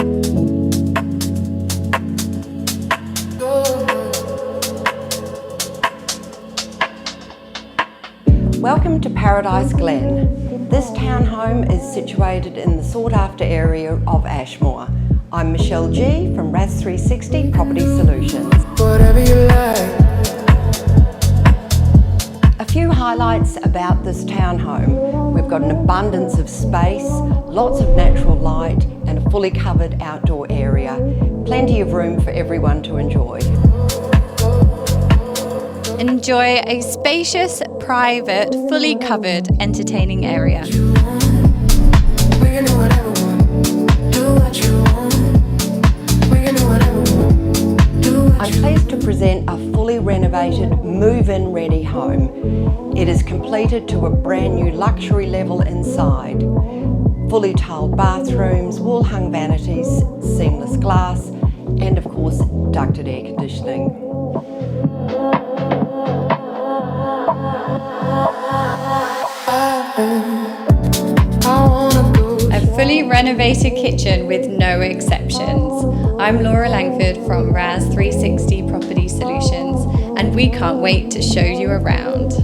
Welcome to Paradise Glen. This townhome is situated in the sought-after area of Ashmore. I'm Michelle G from RAS 360 Property Solutions. Whatever you like. A few highlights about this townhome. We've got an abundance of space, lots of natural light and a fully covered outdoor area. Plenty of room for everyone to enjoy. Enjoy a spacious, private, fully covered, entertaining area. I'm pleased to present a fully renovated, move-in ready home. It is completed to a brand new luxury level inside. Fully tiled bathrooms, wall-hung vanities, seamless glass, and of course, ducted air conditioning. A fully renovated kitchen with no exceptions. I'm Laura Langford from RAS 360 Property Solutions, and we can't wait to show you around.